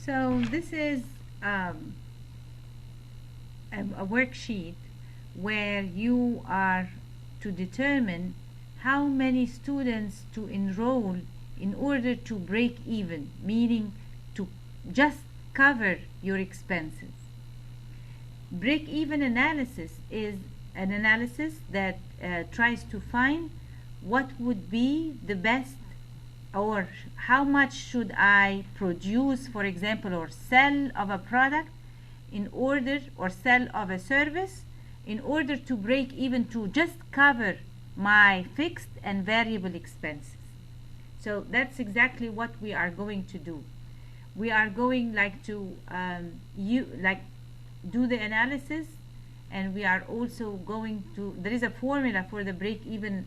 So this is a worksheet where you are to determine how many students to enroll in order to break even, meaning to just cover your expenses. Break-even analysis is an analysis that tries to find what would be the best, or how much should I produce, for example, or sell of a product in order, or sell of a service in order to break even, to just cover my fixed and variable expenses. So that's exactly what we are going to do. We are going to do the analysis, and we are also going to, there is a formula for the break-even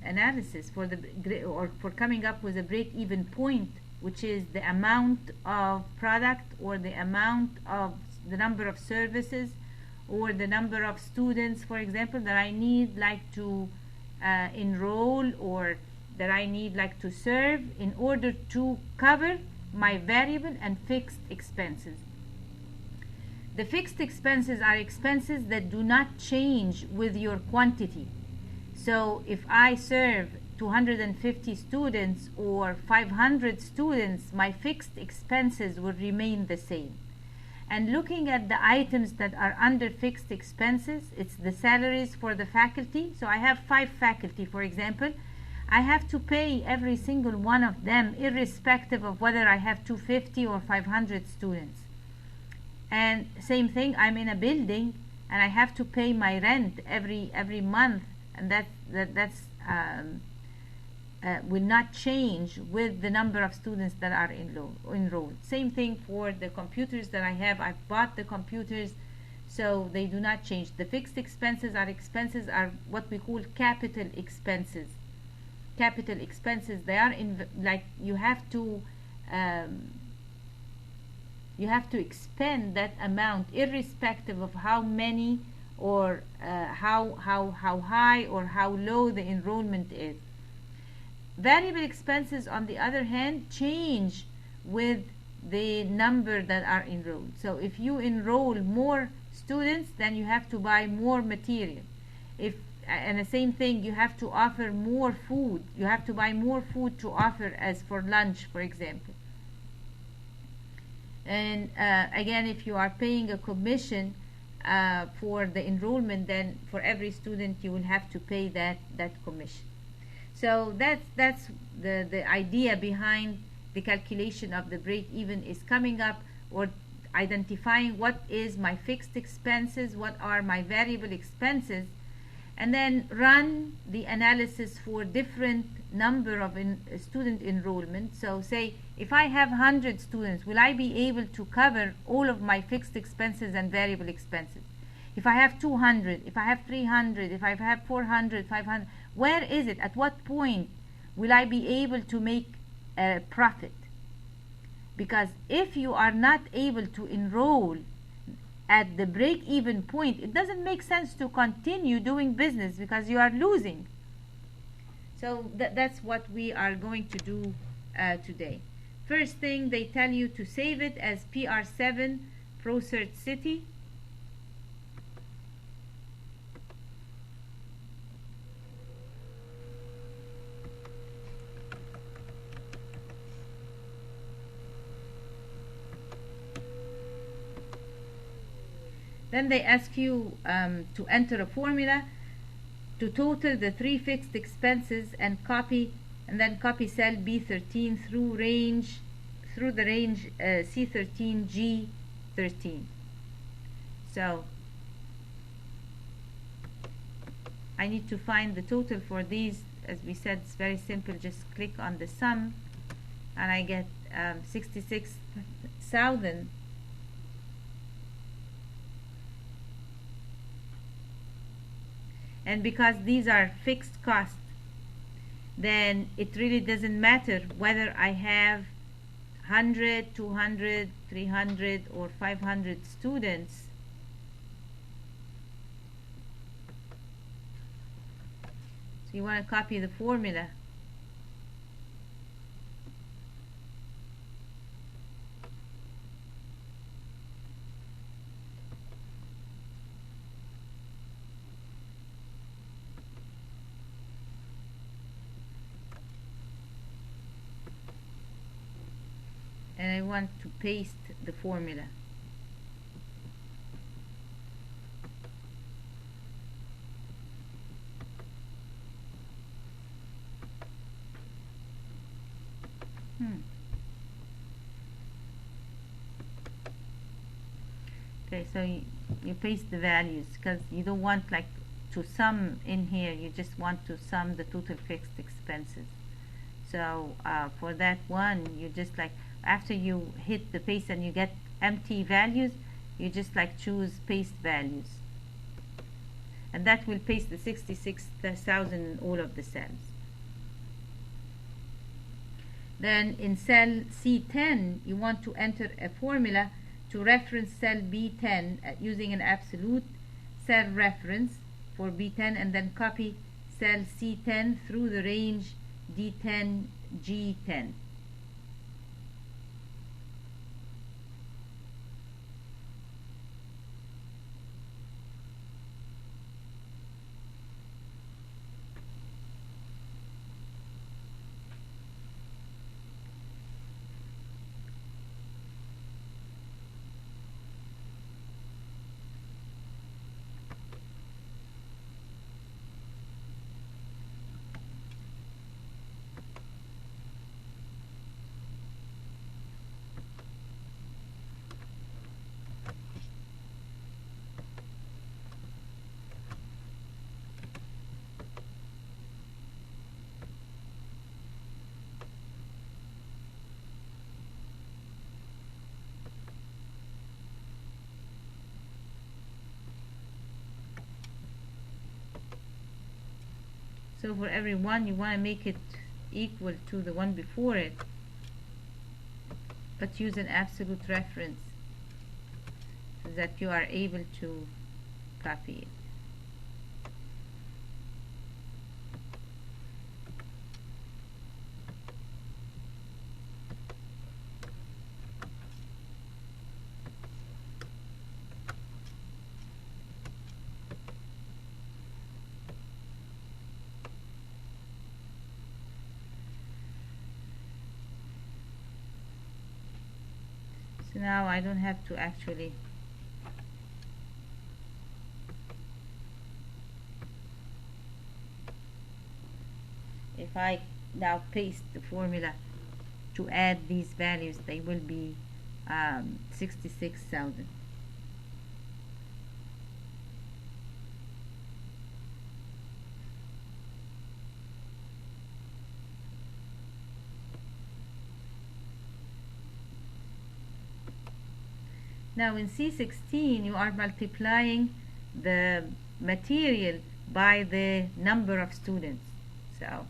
analysis, for coming up with a break-even point, which is the amount of product, or the amount of the number of services, or the number of students, for example, that I need to enroll, or that I need to serve in order to cover my variable and fixed expenses. The fixed expenses are expenses that do not change with your quantity. So if I serve 250 students or 500 students, my fixed expenses will remain the same. And looking at the items that are under fixed expenses, it's the salaries for the faculty. So I have 5 faculty, for example. I have to pay every single one of them, irrespective of whether I have 250 or 500 students. And same thing, I'm in a building and I have to pay my rent every month, and that's will not change with the number of students that are enrolled. Same thing for the computers that I have. I've bought the computers, so they do not change. The fixed expenses are what we call capital expenses. Capital expenses, they are you have to expend that amount irrespective of how many, or how high or how low the enrollment is. Variable expenses, on the other hand, change with the number that are enrolled. So if you enroll more students, then you have to buy more material. And the same thing, you have to offer more food. You have to buy more food to offer as for lunch, for example. And again, if you are paying a commission for the enrollment, then for every student you will have to pay that commission. So that's the idea behind the calculation of the break-even, is coming up or identifying what is my fixed expenses, what are my variable expenses, and then run the analysis for different number of student enrollment. So say if I have 100 students, will I be able to cover all of my fixed expenses and variable expenses? If I have 200, if I have 300, if I have 400, 500, where is it? At what point will I be able to make a profit? Because if you are not able to enroll at the break-even point, it doesn't make sense to continue doing business because you are losing. So that's what we are going to do today. First thing, they tell you to save it as PR7 ProCert City. Then they ask you to enter a formula to total the 3 fixed expenses and then copy cell B13 through the range C13 G13. So I need to find the total for these. As we said, it's very simple. Just click on the sum and I get 66,000. And because these are fixed costs, then it really doesn't matter whether I have 100, 200, 300 or 500 students. So you want to copy the formula. and I want to paste the formula. Okay, so you paste the values because you don't want like to sum in here, you just want to sum the total fixed expenses. So for that one, you just like, after you hit the paste and you get empty values, you just like choose paste values, and that will paste the 66,000 in all of the cells. Then in cell C10, you want to enter a formula to reference cell B10 using an absolute cell reference for B10, and then copy cell C10 through the range D10, G10. So for every one, you want to make it equal to the one before it, but use an absolute reference so that you are able to copy it. So now I don't have to actually if I now paste the formula to add these values, they will be 66,000. Now in C16, you are multiplying the material by the number of students. So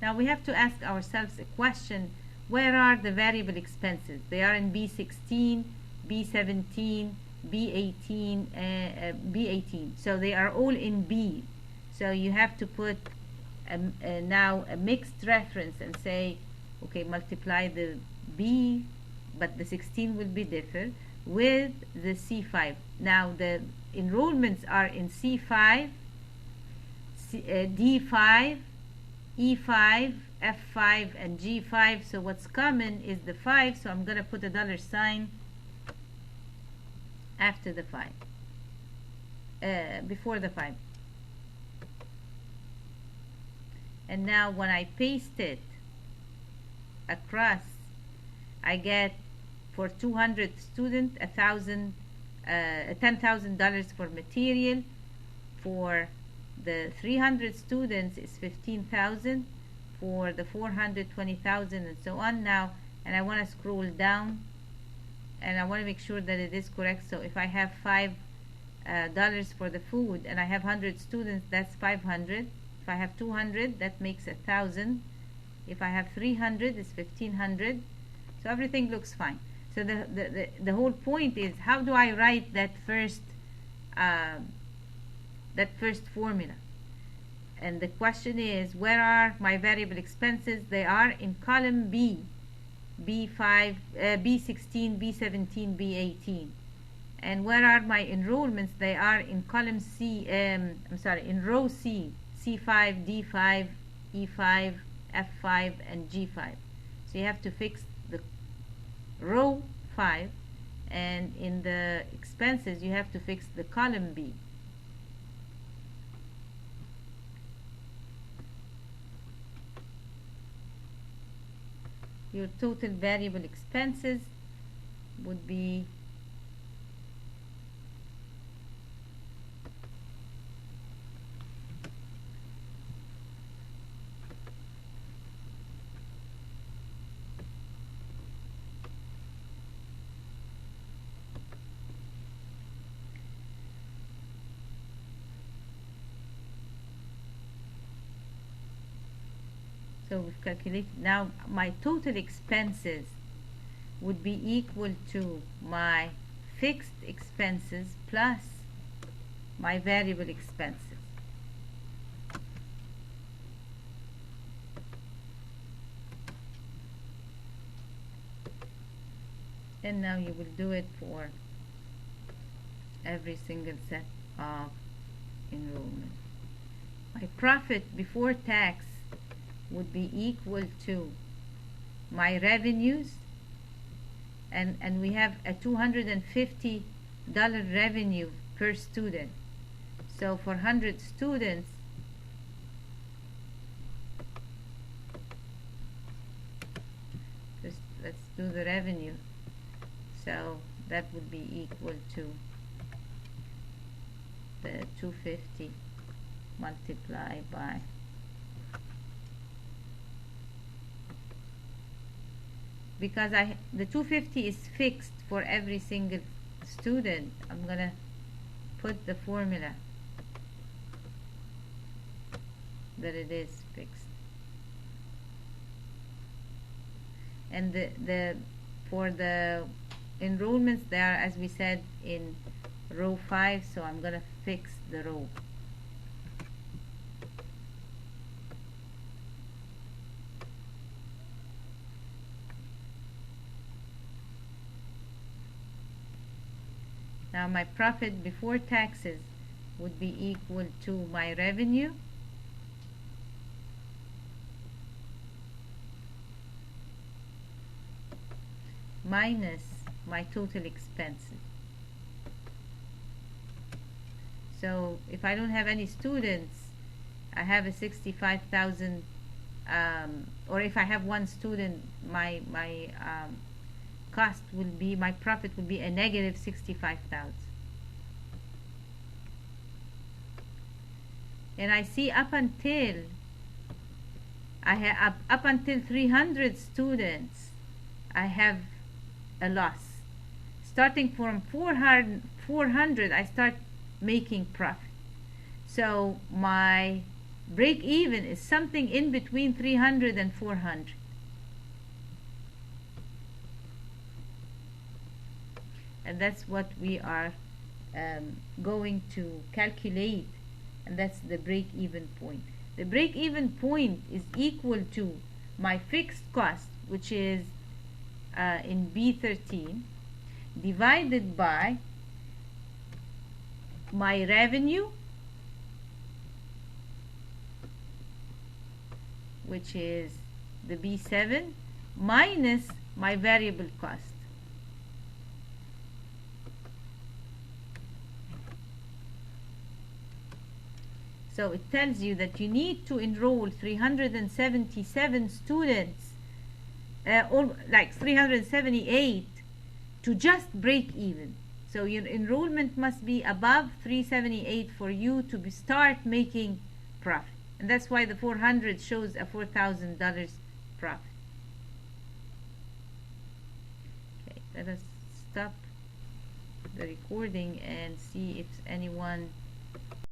now we have to ask ourselves a question: where are the variable expenses? They are in B16, B17, B18, B18. So they are all in B. So you have to put now a mixed reference and say, okay, multiply the B, but the 16 will be different, with the C5. Now the enrollments are in C5, D5, E5, F5, and G5. So what's common is the 5, so I'm going to put a $sign after the 5, before the 5. And now when I paste it across, I get for 200 students $10,000 for material. For the 300 students is 15,000. For the 400, 20,000, and so on. Now, and I want to scroll down, and I want to make sure that it is correct. So if I have $5 for the food, and I have 100 students, that's 500. If I have 200, that makes 1,000. If I have 300, it's 1,500. So everything looks fine. So the whole point is, how do I write that first formula? And the question is, where are my variable expenses? They are in column B, B5, B16, B17, B18. And where are my enrollments? They are in column C, in row C, C5, D5, E5, F5, and G5. So you have to fix the row 5, and in the expenses you have to fix the column B. Your total variable expenses would be so we've calculated. Now my total expenses would be equal to my fixed expenses plus my variable expenses. And now you will do it for every single set of enrollment. My profit before tax would be equal to my revenues, and we have a $250 revenue per student. So for 100 students, let's do the revenue. So that would be equal to the 250 multiplied by because the 250 is fixed for every single student. I'm gonna put the formula that it is fixed, and the for the enrollments they are, as we said, in row 5, so I'm gonna fix the row. Now my profit before taxes would be equal to my revenue minus my total expenses. So if I don't have any students, I have a 65,000, or if I have one student, my cost will be, my profit will be a negative 65,000. And I see up until I have up until 300 students, I have a loss. Starting from 400, I start making profit. So my break even is something in between 300 and 400. And that's what we are going to calculate, and that's the break-even point. The break-even point is equal to my fixed cost, which is in B13, divided by my revenue, which is the B7, minus my variable cost. So it tells you that you need to enroll 377 students, or like 378, to just break even. So your enrollment must be above 378 for you to start making profit. And that's why the 400 shows a $4,000 profit. Okay, let us stop the recording and see if anyone